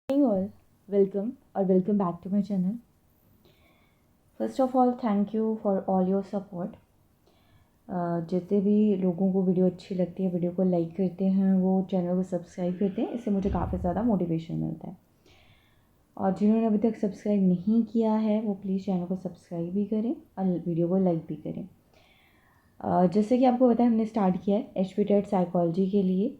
Hey all, welcome or welcome back to my channel. First of all, thank you for all your support. जितने भी लोगों को video अच्छी लगती है, वीडियो को लाइक करते हैं, वो चैनल को सब्सक्राइब करते हैं, इससे मुझे काफ़ी ज़्यादा मोटिवेशन मिलता है। और जिन्होंने अभी तक सब्सक्राइब नहीं किया है वो प्लीज़ चैनल को सब्सक्राइब भी करें और वीडियो को लाइक भी करें। जैसे कि आपको पता है हमने स्टार्ट किया है HPTET साइकोलॉजी के लिए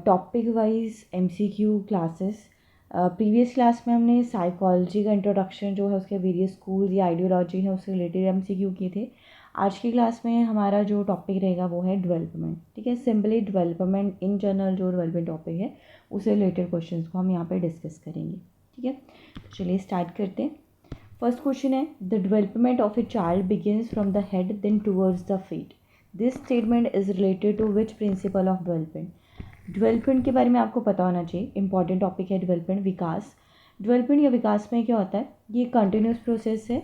topic wise MCQ classes. Previous class में हमने साइकोलॉजी का इंट्रोडक्शन जो है उसके वेरियस स्कूल या आइडियोलॉजी है उससे रिलेटेड MCQ किए थे। आज की क्लास में हमारा जो टॉपिक रहेगा वो है डेवलपमेंट। ठीक है, सिंपली डेवलपमेंट इन जनरल जो डेवलपमेंट टॉपिक है उससे रिलेटेड क्वेश्चंस को हम यहाँ पे डिस्कस करेंगे। ठीक है, तो चलिए स्टार्ट करते हैं। फर्स्ट क्वेश्चन है, the development of a child begins from the head then towards the feet. This statement is related to which principle of development. Development के बारे में आपको पता होना चाहिए, इंपॉर्टेंट टॉपिक है डेवलपमेंट, विकास। डेवलपमेंट या विकास में क्या होता है, ये कंटिन्यूस प्रोसेस है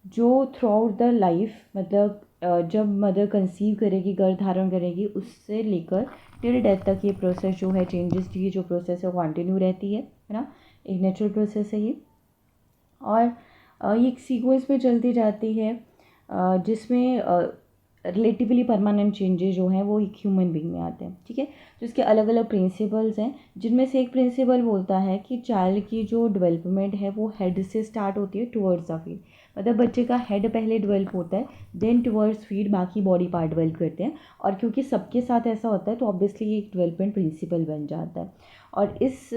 जो थ्रू आउट द लाइफ, मतलब जब मदर कंसीव करेगी, गर्भ धारण करेगी, उससे लेकर टिल डेथ तक ये प्रोसेस जो है, चेंजेस की जो प्रोसेस है वो कंटिन्यू रहती है ना। एक नेचुरल प्रोसेस है ये, और ये एक सीक्वेंस में चलती जाती है जिसमें रिलेटिवली परमानेंट चेंजेस जो हैं वो एक ह्यूमन बीइंग में आते हैं। ठीक है, तो इसके अलग अलग प्रिंसिपल्स हैं, जिनमें से एक प्रिंसिपल बोलता है कि चाइल्ड की जो डेवलपमेंट है वो हेड से स्टार्ट होती है टुवर्ड्स द फीट। मतलब बच्चे का हेड पहले डेवलप होता है, देन टुवर्ड्स फीट बाकी बॉडी पार्ट डेवलप करते हैं। और क्योंकि सबके साथ ऐसा होता है तो ऑब्वियसली ये एक डेवलपमेंट प्रिंसिपल बन जाता है। और इस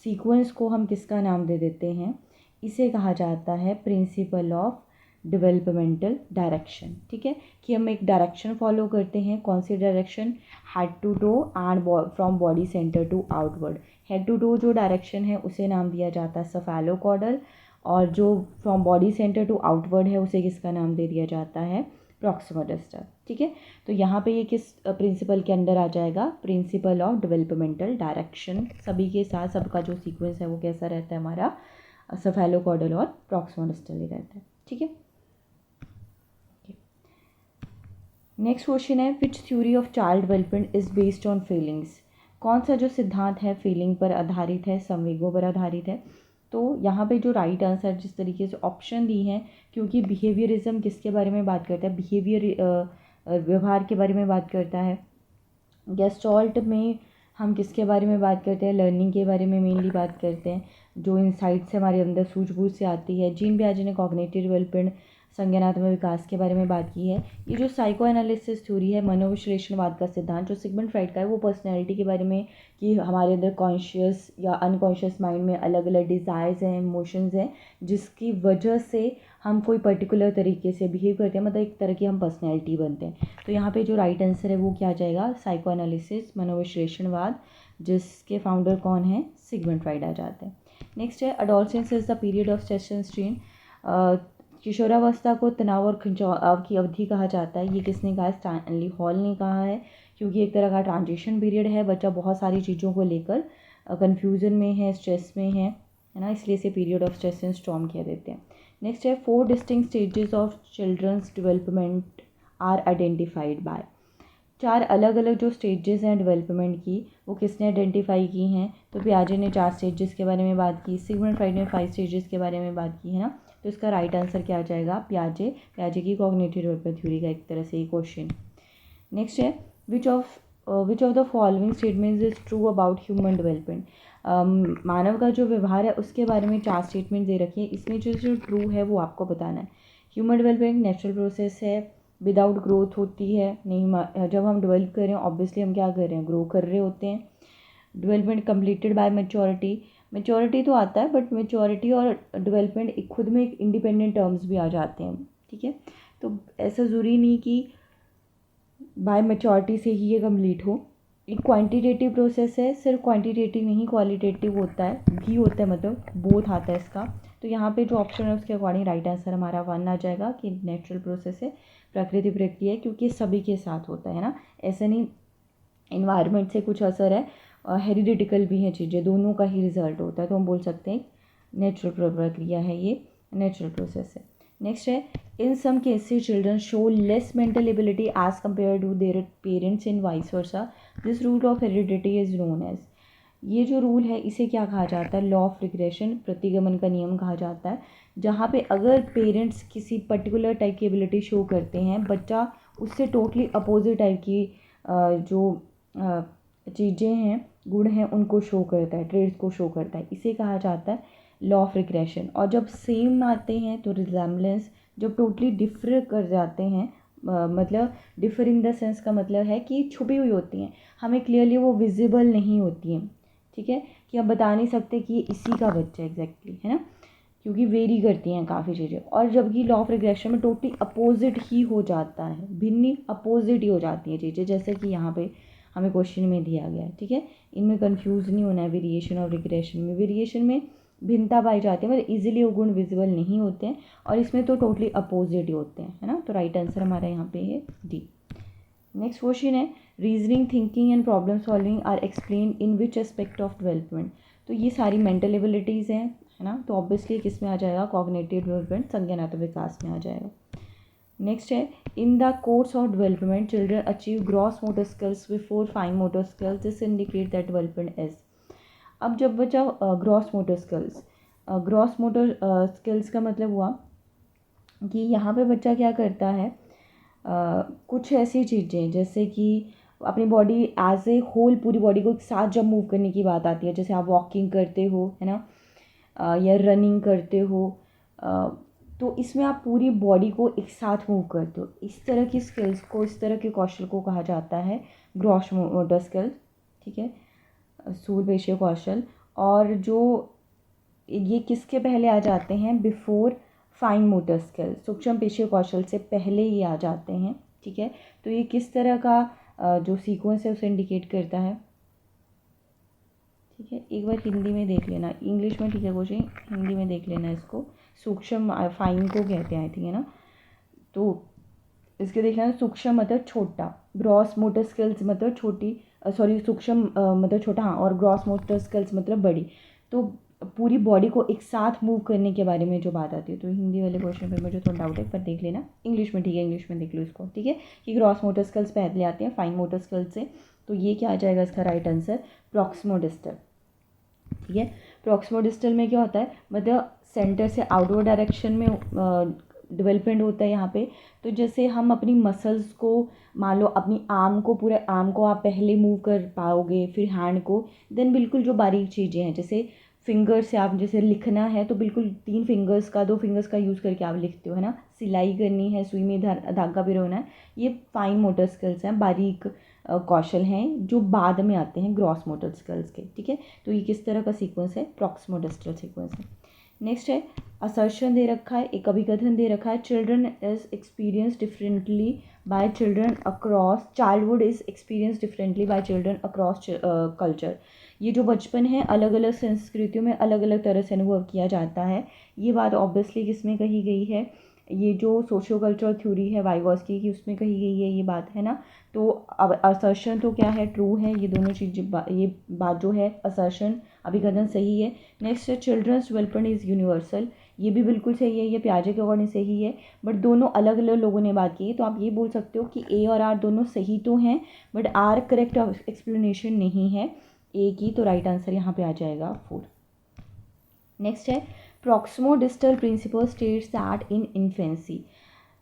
सीक्वेंस को हम किसका नाम दे देते हैं, इसे कहा जाता है प्रिंसिपल ऑफ डेवलपमेंटल डायरेक्शन। ठीक है, कि हम एक डायरेक्शन फॉलो करते हैं। कौन सी direction, head to toe and from body centre to outward. Head to toe जो डायरेक्शन है उसे नाम दिया जाता है सेफेलोकॉर्डल, और जो from body centre to outward है उसे किसका नाम दे दिया जाता है, प्रॉक्सिमल डिस्टल। ठीक है, तो यहाँ पे ये किस प्रिंसिपल के अंदर आ जाएगा, प्रिंसिपल ऑफ डेवलपमेंटल डायरेक्शन। सभी के साथ सबका जो सीक्वेंस है वो कैसा रहता है हमारा, सेफेलोकॉर्डल और प्रॉक्सिमल डिस्टल ही रहता है। ठीक है, नेक्स्ट क्वेश्चन है, विच theory of child development is based on feelings. कौन सा जो सिद्धांत है फीलिंग पर आधारित है, संवेगों पर आधारित है। तो यहाँ पे जो राइट आंसर जिस तरीके से ऑप्शन दी हैं, क्योंकि बिहेवियरिज्म किसके बारे में बात करता है, बिहेवियर व्यवहार के बारे में बात करता है। गेस्टॉल्ट में हम किसके बारे में बात करते हैं, लर्निंग के बारे में मेनली बात करते हैं, जो इनसाइट्स हमारे अंदर सूझबूझ से आती है। जीन ब्याजे ने कॉग्निटिव डेवलपमेंट, संज्ञानात्मक विकास के बारे में बात की है। ये जो साइको एनालिसिस थ्योरी है, मनोविश्लेषणवाद का सिद्धांत जो सिगमंड फ्राइड का है, वो पर्सनैलिटी के बारे में, कि हमारे अंदर कॉन्शियस या अनकॉन्शियस माइंड में अलग अलग डिज़ायर्स हैं, इमोशंस हैं, जिसकी वजह से हम कोई पर्टिकुलर तरीके से बिहेव करते हैं, मतलब एक तरह की हम पर्सनैलिटी बनते हैं। तो यहाँ पे जो राइट आंसर है वो क्या आ जाएगा, साइको एनालिसिस, मनोविश्लेषणवाद, जिसके फाउंडर कौन है, सिगमंड फ्राइड आ जाते हैं। नेक्स्ट है, adolescence is the period of stress and strain. किशोरावस्था को तनाव और खिंचाव की अवधि कहा जाता है। ये किसने कहा है, स्टैनली हॉल ने कहा है, क्योंकि एक तरह का ट्रांजिशन पीरियड है, बच्चा बहुत सारी चीज़ों को लेकर कन्फ्यूज़न में है, स्ट्रेस में है ना, इसलिए इसे period of stress and storm कह देते हैं। नेक्स्ट है, 4 distinct stages of children's development are identified by. 4 अलग अलग जो स्टेजेस हैं डेवलपमेंट की, वो किसने आइडेंटिफाई की हैं, तो पियाजे ने 4 स्टेजेस के बारे में बात की, सिगमंड फ्राइड ने 5 स्टेजेस के बारे में बात की है ना। तो इसका राइट आंसर क्या आ जाएगा, पियाजे की कॉग्निटिव डेवलपमेंट थ्योरी का एक तरह से ये क्वेश्चन। नेक्स्ट है, which of the following statements is true about human development. मानव का जो व्यवहार है उसके बारे में 4 स्टेटमेंट दे रखी है, इसमें जो ट्रू है वो आपको बताना है। ह्यूमन डेवलपमेंट नेचुरल प्रोसेस है, विदाउट ग्रोथ होती है नहीं। जब हम डेवलप कर रहे हैं ऑब्वियसली हम क्या कर रहे हैं, ग्रो कर रहे होते हैं। Development completed by maturity, maturity तो आता है बट मैच्योरिटी और डेवलपमेंट खुद में एक इंडिपेंडेंट टर्म्स भी आ जाते हैं। ठीक है, तो ऐसा ज़रूरी नहीं कि बाय मैच्योरिटी से ही ये कंप्लीट हो। एक क्वांटिटेटिव प्रोसेस है, सिर्फ क्वांटिटेटिव नहीं क्वालिटेटिव होता है भी होता है, मतलब बोथ आता है इसका। तो यहाँ पे जो ऑप्शन है उसके अकॉर्डिंग राइट आंसर हमारा 1 आ जाएगा, कि नेचुरल प्रोसेस है, प्रकृति प्रक्रिया है, क्योंकि सभी के साथ होता है ना, ऐसा नहीं इन्वायरमेंट से कुछ असर है, हेरिडिटिकल भी हैं चीज़ें, दोनों का ही रिजल्ट होता है, तो हम बोल सकते हैं नेचुरल प्रक्रिया है, ये नेचुरल प्रोसेस है। नेक्स्ट है, in some cases children show less mental ability as compared to their parents in vice versa, this rule of heredity is known as. ये जो रूल है इसे क्या कहा जाता है, लॉ ऑफ रिग्रेशन, प्रतिगमन का नियम कहा जाता है, जहाँ पे अगर पेरेंट्स किसी पर्टिकुलर टाइप की एबिलिटी शो करते हैं, बच्चा उससे टोटली अपोजिट टाइप की जो चीज़ें हैं, गुण हैं, उनको शो करता है, ट्रेड्स को शो करता है, इसे कहा जाता है लॉ ऑफ रिग्रेशन। और जब सेम आते हैं तो रिजेम्बलेंस, जब टोटली डिफर कर जाते हैं, मतलब डिफर इन द सेंस का मतलब है कि छुपी हुई होती हैं, हमें क्लियरली वो विजिबल नहीं होती हैं, ठीक है, कि हम बता नहीं सकते कि ये इसी का बच्चा एग्जैक्टली है ना, क्योंकि वेरी करती हैं काफ़ी चीज़ें। और जबकि लॉ ऑफ रिग्रेशन में टोटली अपोजिट ही हो जाता है, भिन्न अपोजिट ही हो जाती हैं चीज़ें, जैसे कि यहाँ पे हमें क्वेश्चन में दिया गया है, ठीक है। इनमें कंफ्यूज नहीं होना है, वेरिएशन और रिग्रेशन में, वेरिएशन में भिन्नता पाई जाती है, मतलब इजीली वो गुण विजिबल नहीं होते हैं, और इसमें तो टोटली अपोजिट ही होते हैं, है ना। तो राइट आंसर हमारा यहाँ पे है डी। नेक्स्ट क्वेश्चन है, reasoning, thinking and problem solving are explain in which aspect of development. तो ये सारी मेंटल एबिलिटीज़ हैं, है ना, तो ऑब्वियसली किस में आ जाएगा, कॉग्निटिव डेवलपमेंट, संज्ञानात्मक विकास में आ जाएगा। नेक्स्ट है, in the course of development children achieve gross motor skills before fine motor skills, this indicate that development is. अब जब बच्चा gross motor skills, gross motor skills का मतलब हुआ कि यहाँ पे बच्चा क्या करता है, कुछ ऐसी चीज़ें जैसे कि अपनी बॉडी एज ए होल, पूरी बॉडी को एक साथ जब मूव करने की बात आती है, जैसे आप वॉकिंग करते हो, है ना, या रनिंग करते हो, तो इसमें आप पूरी बॉडी को एक साथ मूव करते हो, इस तरह की स्किल्स को, इस तरह के कौशल को कहा जाता है ग्रॉस मोटर स्किल्स, ठीक है, स्थूल पेशीय कौशल। और जो ये किसके पहले आ जाते हैं, बिफोर फाइन मोटर स्किल, सूक्ष्म पेशीय कौशल से पहले ही आ जाते हैं, ठीक है। तो ये किस तरह का जो सीक्वेंस है उसे इंडिकेट करता है, ठीक है। एक बार हिंदी में देख लेना, इंग्लिश में ठीक है क्वेश्चन, हिंदी में देख लेना इसको। सूक्ष्म फाइन को कहते हैं आई थिंक, है ना, तो इसके देखना, सूक्ष्म मतलब छोटा, ग्रॉस मोटर स्किल्स मतलब छोटी, सॉरी सूक्ष्म मतलब छोटा, हाँ, और ग्रॉस मोटर स्किल्स मतलब बड़ी। तो पूरी बॉडी को एक साथ मूव करने के बारे में जो बात आती है, तो हिंदी वाले क्वेश्चन पे मुझे थोड़ा डाउट है, पर देख लेना इंग्लिश में, ठीक है, इंग्लिश में देख लो इसको, ठीक है, कि ग्रॉस मोटर स्किल्स पहले आते हैं फाइन मोटर स्किल्स से। तो ये क्या आ जाएगा इसका राइट आंसर, प्रॉक्सिमोडिस्टल, ठीक है। प्रॉक्सिमोडिस्टल में क्या होता है, मतलब सेंटर से आउटवर्ड डायरेक्शन में डेवलपमेंट होता है यहाँ पे। तो जैसे हम अपनी मसल्स को, मान लो अपनी आर्म को, पूरे आर्म को आप पहले मूव कर पाओगे, फिर हैंड को, देन बिल्कुल जो बारीक चीज़ें हैं, जैसे फिंगर से आप, जैसे लिखना है तो बिल्कुल 3 फिंगर्स का, 2 फिंगर्स का यूज़ करके आप लिखते हो, है ना, सिलाई करनी है, सुई में धागा पिरोना है, ये फाइन मोटर स्किल्स हैं, बारीक कौशल हैं, जो बाद में आते हैं ग्रॉस मोटर स्किल्स के, ठीक है। तो ये किस तरह का सीक्वेंस है, प्रॉक्सिमोडिस्टल सीक्वेंस है। नेक्स्ट है, असर्शन दे रखा है, एक अभिकथन दे रखा है, children is experience differently bye children across, childhood is experience differently bye children across culture. ये जो बचपन है अलग अलग संस्कृतियों में अलग अलग तरह से अनुभव किया जाता है। ये बात ऑब्वियसली किसमें कही गई है, ये जो सोशियो कल्चरल थ्योरी है वाइगॉस्की की, उसमें कही गई है ये बात, है ना। तो अब असर्शन तो क्या है, ट्रू है, ये दोनों चीज़, ये बात जो है असर्शन, अभिकथन सही है। नेक्स्ट है, चिल्ड्रंस डेवलपमेंट इज़ यूनिवर्सल, ये भी बिल्कुल सही है, ये प्याजे के अकॉर्डिंग सही है, बट दोनों अलग अलग लोगों ने बात की है। तो आप ये बोल सकते हो कि ए और आर दोनों सही तो हैं, बट आर करेक्ट एक्सप्लेनेशन नहीं है ए की, तो राइट आंसर यहाँ पे आ जाएगा 4। नेक्स्ट है, proximodistal principle states that in infancy,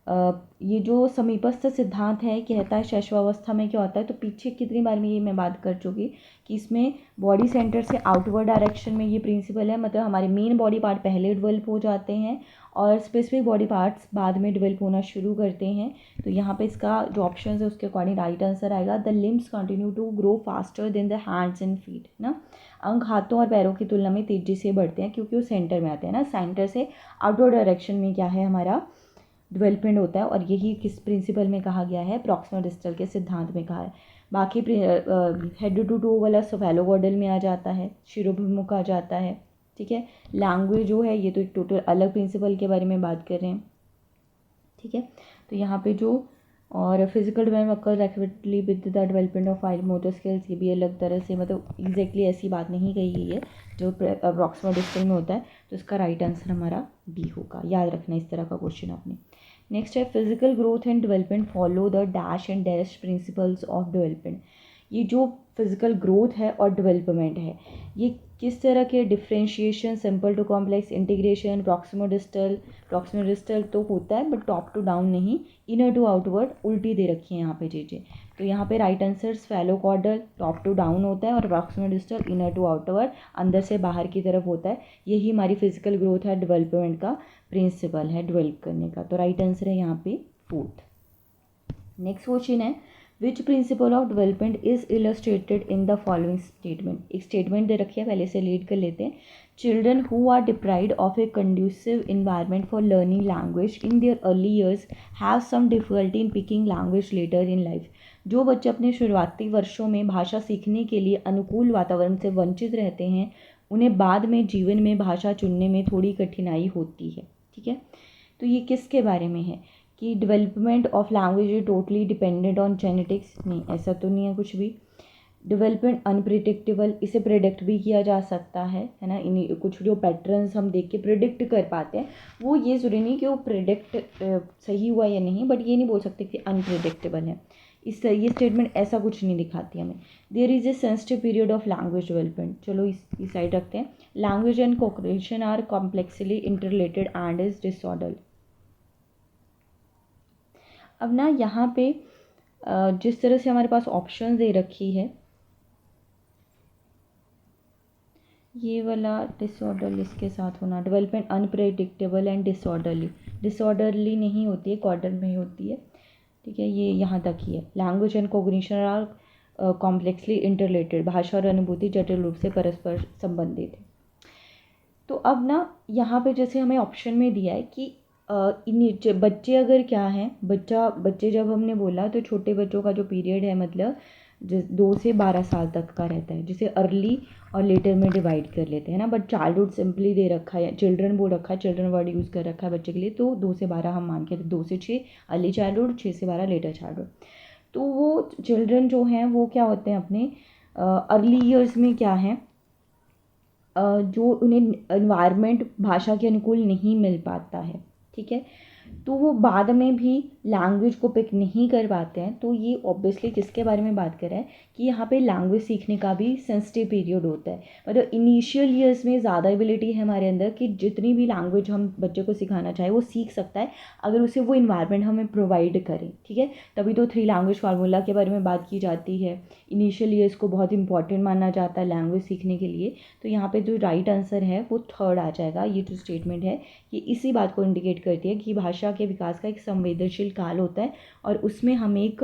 ये जो समीपस्थ सिद्धांत है कहता है शैशवावस्था में क्या होता है। तो पीछे कितनी बार में ये मैं बात कर चुकी कि इसमें बॉडी सेंटर से आउटवर्ड डायरेक्शन में ये प्रिंसिपल है, मतलब हमारे मेन बॉडी पार्ट पहले डेवलप हो जाते हैं और स्पेसिफिक बॉडी पार्ट्स बाद में डेवलप होना शुरू करते हैं। तो यहाँ पे इसका जो ऑप्शन है उसके अकॉर्डिंग राइट आंसर आएगा, the limbs continue to grow faster than the hands and feet, ना, अंग हाथों और पैरों की तुलना में तेज़ी से बढ़ते हैं क्योंकि वो सेंटर में आते हैं ना, सेंटर से आउटवर्ड डायरेक्शन में क्या है हमारा डेवलपमेंट होता है, और यही किस प्रिंसिपल में कहा गया है, प्रॉक्सिमोडिस्टल के सिद्धांत में कहा है। बाकी हेड टू टू वाला सेफेलोपॉडल में आ जाता है, शिरोभिमुख आ जाता है, ठीक है। लैंग्वेज जो है ये तो एक टोटल अलग प्रिंसिपल के बारे में बात कर रहे हैं, ठीक है। तो यहाँ पे जो और physical development occur rapidly with the development of fine motor skills, ये भी अलग तरह से, मतलब एग्जैक्टली ऐसी बात नहीं कही गई है जो प्रॉक्सिमोडिस्टल में होता है। तो इसका राइट आंसर हमारा बी होगा, याद रखना इस तरह का क्वेश्चन आपने। नेक्स्ट है, physical growth and development follow the dash and dash principles of development. ये जो फिज़िकल ग्रोथ है और डेवलपमेंट है ये किस तरह के differentiation, simple to complex, integration, proximal distal तो होता है बट टॉप टू डाउन नहीं, इनर टू आउटवर्ड उल्टी दे रखी है यहाँ पे चीज़ें। तो यहाँ पे right answer cephalocaudal top to down होता है और proximal distal inner to outward अंदर से बाहर की तरफ होता है। यही हमारी फिजिकल ग्रोथ है, डेवलपमेंट का प्रिंसिपल है डेवलप करने का। तो राइट आंसर है यहाँ पे 4th। नेक्स्ट क्वेश्चन है which principle of development is illustrated in the following statement. एक स्टेटमेंट दे रखी है, पहले से रीड कर लेते हैं। Children who are deprived of a conducive environment for learning language in their early years have some difficulty in picking language later in life. जो बच्चे अपने शुरुआती वर्षों में भाषा सीखने के लिए अनुकूल वातावरण से वंचित रहते हैं उन्हें बाद में जीवन में भाषा चुनने में थोड़ी कठिनाई होती है। ठीक है, तो ये किसके बारे में है कि development of language is totally dependent on genetics. नहीं, ऐसा तो नहीं है कुछ भी। डेवलपमेंट अनप्रिडिक्टेबल, इसे प्रिडिक्ट भी किया जा सकता है ना। इन कुछ जो पैटर्न्स हम देख के प्रिडिक्ट कर पाते हैं वो ये ज़रूरी नहीं कि वो प्रिडिक्ट सही हुआ या नहीं, बट ये नहीं बोल सकते कि अनप्रिडिक्टेबल है। ये स्टेटमेंट ऐसा कुछ नहीं दिखाती हमें। There is a sensitive period of language development. चलो इस साइड रखते हैं। Language and cooperation are complexly interrelated and is disorder. अब ना यहाँ पे जिस तरह से हमारे पास ऑप्शन दे रखी है, ये वाला डिसऑर्डरली इसके साथ होना, डेवलपमेंट अनप्रेडिक्टेबल एंड डिसऑर्डरली नहीं होती है, ऑर्डर में ही होती है। ठीक है, ये यहाँ तक ही है। Language and cognition are complexly interrelated, भाषा और अनुभूति जटिल रूप से परस्पर संबंधित है। तो अब ना यहाँ पे जैसे हमें ऑप्शन में दिया है कि बच्चे अगर क्या हैं, बच्चे जब हमने बोला तो छोटे बच्चों का जो पीरियड है मतलब 2 से 12 साल तक का रहता है, जिसे अर्ली और लेटर में डिवाइड कर लेते हैं ना। बट चाइल्डहुड सिंपली दे रखा है, चिल्ड्रन बोल रखा है, चिल्ड्रन वर्ड यूज़ कर रखा है बच्चे के लिए, तो 2 से 12 हम मान के 2 से 6 अर्ली चाइल्डहुड, 6 से 12 लेटर चाइल्डहुड। तो वो चिल्ड्रन जो हैं वो क्या होते हैं अपने अर्ली ईयर्स में क्या हैं, जो उन्हें एनवायरनमेंट भाषा के अनुकूल नहीं मिल पाता है। ठीक है, तो वो बाद में भी लैंग्वेज को पिक नहीं कर पाते हैं। तो ये ऑब्वियसली किसके बारे में बात कर रहा है कि यहाँ पे लैंग्वेज सीखने का भी सेंसिटिव पीरियड होता है। मतलब इनिशियल ईयर्स में ज़्यादा एबिलिटी है हमारे अंदर कि जितनी भी लैंग्वेज हम बच्चे को सिखाना चाहे वो सीख सकता है अगर उसे वो इन्वायरमेंट हमें प्रोवाइड करें। ठीक है, तभी तो 3 लैंग्वेज फार्मूला के बारे में बात की जाती है। इनिशियल ईयर्स को बहुत इंपॉर्टेंट माना जाता है लैंग्वेज सीखने के लिए। तो यहाँ पे जो राइट आंसर है वो 3rd आ जाएगा। ये जो स्टेटमेंट है ये इसी बात को इंडिकेट करती है कि भाषा के विकास का एक संवेदनशील काल होता है और उसमें हम एक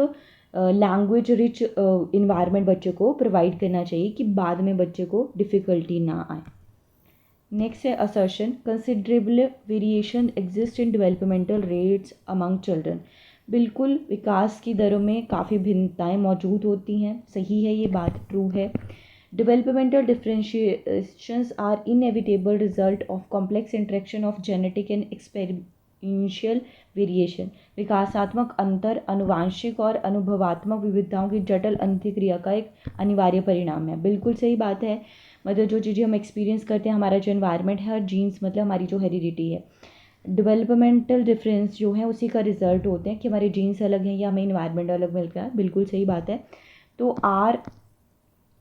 लैंग्वेज रिच इन्वायरमेंट बच्चे को प्रोवाइड करना चाहिए कि बाद में बच्चे को डिफ़िकल्टी ना आए। नेक्स्ट है assertion, considerable variation exist in developmental rates among children. बिल्कुल विकास की दरों में काफ़ी भिन्नताएं मौजूद होती हैं, सही है, ये बात ट्रू है। Developmental differentiations are inevitable result of complex interaction of genetic and experiential variation। विकासात्मक अंतर अनुवांशिक और अनुभवात्मक विविधताओं की जटिल अंतःक्रिया का एक अनिवार्य परिणाम है। बिल्कुल सही बात है। मतलब जो चीज़ें हम एक्सपीरियंस करते हैं, हमारा जो एनवायरनमेंट है और जीन्स मतलब हमारी जो हेरिडिटी है, डेवलपमेंटल डिफरेंस जो है उसी का रिजल्ट होते हैं कि हमारे जीन्स अलग हैं या हमें इन्वायरमेंट अलग मिलता है। बिल्कुल सही बात है। तो आर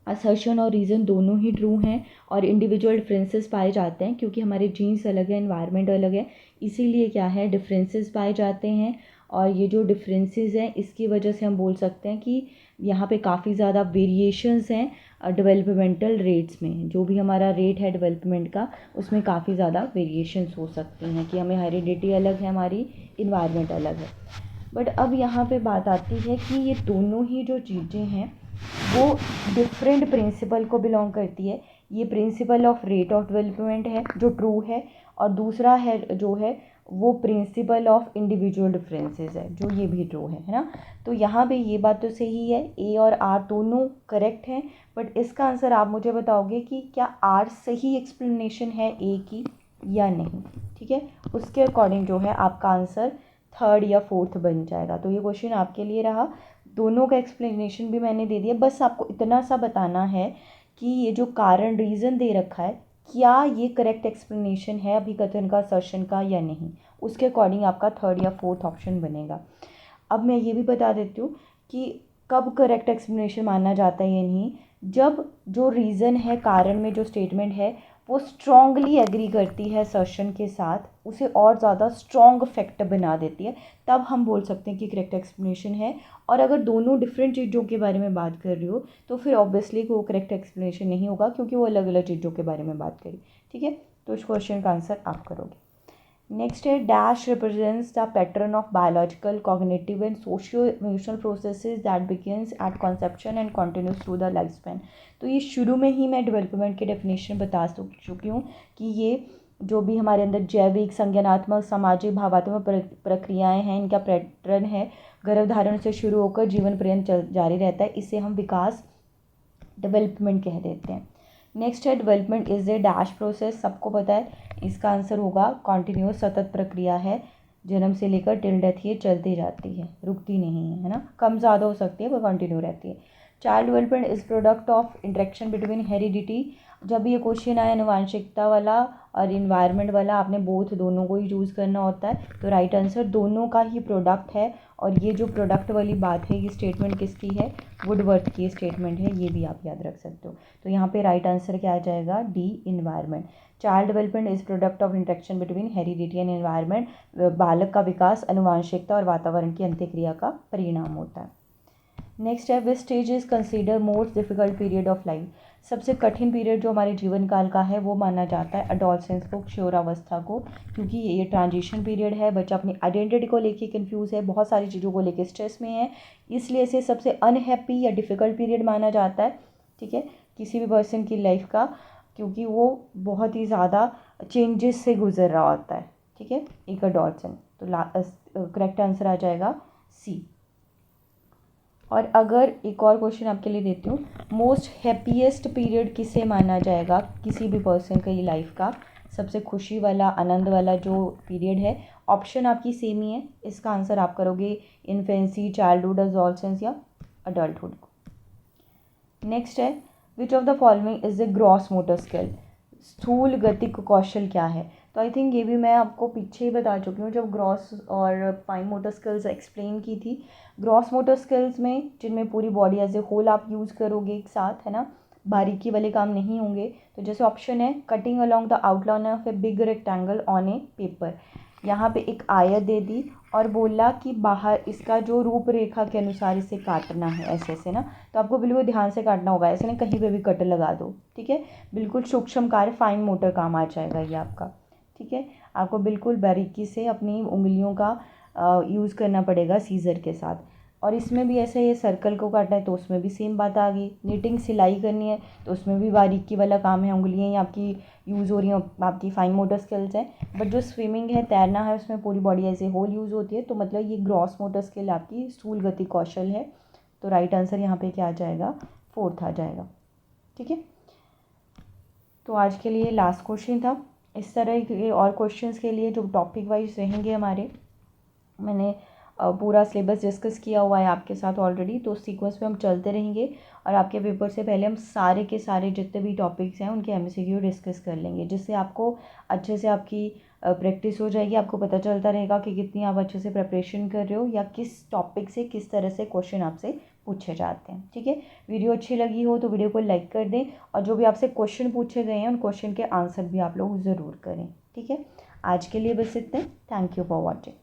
असर्शन और रीज़न दोनों ही ट्रू हैं और इंडिविजुअल डिफरेंसेस पाए जाते हैं क्योंकि हमारे जीन्स अलग है, एनवायरनमेंट अलग है, इसीलिए क्या है डिफरेंसेस पाए जाते हैं। और ये जो डिफरेंसेस हैं इसकी वजह से हम बोल सकते हैं कि यहाँ पे काफ़ी ज़्यादा वेरिएशंस हैं डेवलपमेंटल रेट्स में। जो भी हमारा रेट है डेवलपमेंट का उसमें काफ़ी ज़्यादा वेरिएशंस हो सकती हैं कि हमें हेरिडिटी अलग है, हमारी इन्वायरमेंट अलग है। बट अब यहाँ पे बात आती है कि ये दोनों ही जो चीज़ें हैं वो डिफरेंट प्रिंसिपल को बिलोंग करती है। ये principle of rate of development है जो ट्रू है, और दूसरा है जो है वो प्रिंसिपल ऑफ इंडिविजुअल डिफरेंसेस है जो ये भी ट्रू है ना। तो यहाँ पे ये बात तो सही है, ए और आर दोनों करेक्ट हैं। बट इसका आंसर आप मुझे बताओगे कि क्या आर सही एक्सप्लेनेशन है ए की या नहीं। ठीक है, उसके अकॉर्डिंग जो है आपका आंसर 3rd या 4th बन जाएगा। तो ये क्वेश्चन आपके लिए रहा। दोनों का एक्सप्लेनेशन भी मैंने दे दिया, बस आपको इतना सा बताना है कि ये जो कारण रीज़न दे रखा है क्या ये करेक्ट एक्सप्लेनेशन है अभिकथन का, असर्शन का या नहीं। उसके अकॉर्डिंग आपका 3rd या 4th ऑप्शन बनेगा। अब मैं ये भी बता देती हूँ कि कब करेक्ट एक्सप्लेनेशन माना जाता है ये नहीं, जब जो रीज़न है, कारण में जो स्टेटमेंट है वो स्ट्रांगली एग्री करती है असर्शन के साथ, उसे और ज़्यादा स्ट्रॉन्ग फैक्ट बना देती है, तब हम बोल सकते हैं कि करेक्ट एक्सप्लेनेशन है। और अगर दोनों डिफरेंट चीज़ों के बारे में बात कर रही हो तो फिर ऑब्वियसली वो करेक्ट एक्सप्लेनेशन नहीं होगा, क्योंकि वो अलग अलग चीज़ों के बारे में बात करी। ठीक है, तो इस क्वेश्चन का आंसर आप करोगे। नेक्स्ट है, dash represents the pattern of biological, cognitive and socio emotional processes that begins at conception and continues through the life span. तो ये शुरू में ही मैं डेवलपमेंट की डेफिनेशन बता चुकी हूँ कि ये जो भी हमारे अंदर जैविक, संज्ञानात्मक, सामाजिक, भावात्मक प्रक्रियाएं हैं, इनका पैटर्न है गर्भधारण से शुरू होकर जीवन पर्यंत जारी रहता है, इसे हम विकास, डेवलपमेंट कह देते हैं। नेक्स्ट है, development is a dash process, सबको पता है, इसका आंसर होगा कॉन्टिन्यूस, सतत प्रक्रिया है, जन्म से लेकर टिल डेथ ये चलती जाती है, रुकती नहीं है ना, कम ज़्यादा हो सकती है पर कंटिन्यू रहती है। Child development is product of interaction between heredity, जब ये क्वेश्चन आया अनुवांशिकता वाला और इन्वायरमेंट वाला, आपने बोथ दोनों को ही चूज़ करना होता है, तो राइट आंसर दोनों का ही प्रोडक्ट है। और ये जो प्रोडक्ट वाली बात है, ये स्टेटमेंट किसकी है, वुडवर्थ की स्टेटमेंट है, ये भी आप याद रख सकते हो। तो यहाँ पे राइट आंसर क्या आ जाएगा, D, environment. Child development is product of interaction between heredity and environment, बालक का विकास अनुवांशिकता और वातावरण की अंत्यक्रिया का परिणाम होता है। नेक्स्ट है, which stage is consider most difficult period of life, सबसे कठिन पीरियड जो हमारे जीवन काल का है वो माना जाता है अडोलसेंस को, किशोरावस्था को, क्योंकि ये ट्रांजिशन पीरियड है, बच्चा अपनी आइडेंटिटी को लेके कंफ्यूज है, बहुत सारी चीज़ों को लेके स्ट्रेस में है, इसलिए इसे सबसे अनहैप्पी या डिफ़िकल्ट पीरियड माना जाता है। ठीक है, किसी भी पर्सन की लाइफ का, क्योंकि वो बहुत ही ज़्यादा चेंजेस से गुजर रहा होता है। ठीक है, एक अडोलसेंस, तो करेक्ट आंसर आ जाएगा सी। और अगर एक और क्वेश्चन आपके लिए देती हूँ, मोस्ट हैप्पीएस्ट पीरियड किसे माना जाएगा किसी भी पर्सन की लाइफ का, सबसे खुशी वाला, आनंद वाला जो पीरियड है, ऑप्शन आपकी सेम ही है, इसका आंसर आप करोगे इन्फेंसी, चाइल्डहुड, एडोलसेंस या अडल्टहुड। नेक्स्ट है, which of the following is the gross motor skill, स्थूल गतिक कौशल क्या है। तो आई थिंक ये भी मैं आपको पीछे ही बता चुकी हूँ जब ग्रॉस और फाइन मोटर स्किल्स एक्सप्लेन की थी। ग्रॉस मोटर स्किल्स में, जिनमें पूरी बॉडी एज ए होल आप यूज़ करोगे एक साथ, है ना, बारीकी वाले काम नहीं होंगे। तो जैसे ऑप्शन है, cutting along the outline of a big rectangle on A paper, यहाँ पे एक आयत दे दी और बोला कि बाहर इसका जो रूपरेखा के अनुसार इसे काटना है, ऐसे ऐसे ना, तो आपको बिल्कुल ध्यान से काटना होगा, ऐसे नहीं कहीं पे भी कट लगा दो। ठीक है, बिल्कुल सूक्ष्म कार्य, फाइन मोटर काम आ जाएगा ये आपका। ठीक है, आपको बिल्कुल बारीकी से अपनी उंगलियों का यूज़ करना पड़ेगा सीज़र के साथ। और इसमें भी ऐसे, ये सर्कल को काटना है तो उसमें भी सेम बात आ गई, निटिंग सिलाई करनी है तो उसमें भी बारीकी वाला काम है, उंगलियाँ ही आपकी यूज़ हो रही हैं, आपकी फाइन मोटर स्किल्स हैं। बट जो स्विमिंग है, तैरना है, उसमें पूरी body as a whole use होती है, तो मतलब ये ग्रॉस मोटर स्किल आपकी स्थूल गति कौशल है। तो राइट आंसर यहाँ पे क्या आ जाएगा, 4th आ जाएगा। ठीक है, तो आज के लिए लास्ट क्वेश्चन था। इस तरह के और क्वेश्चंस के लिए जो टॉपिक वाइज रहेंगे हमारे, मैंने पूरा सिलेबस डिस्कस किया हुआ है आपके साथ ऑलरेडी, तो उस सीक्वेंस में हम चलते रहेंगे और आपके पेपर से पहले हम सारे के सारे जितने भी टॉपिक्स हैं उनके एमसीक्यू डिस्कस कर लेंगे, जिससे आपको अच्छे से आपकी प्रैक्टिस हो जाएगी, आपको पता चलता रहेगा कि कितनी आप अच्छे से प्रिपरेशन कर रहे हो या किस टॉपिक से किस तरह से क्वेश्चन आपसे पूछे जाते हैं। ठीक है, वीडियो अच्छी लगी हो तो वीडियो को लाइक कर दें, और जो भी आपसे क्वेश्चन पूछे गए हैं उन क्वेश्चन के आंसर भी आप लोग ज़रूर करें। ठीक है, आज के लिए बस इतना। Thank you for watching.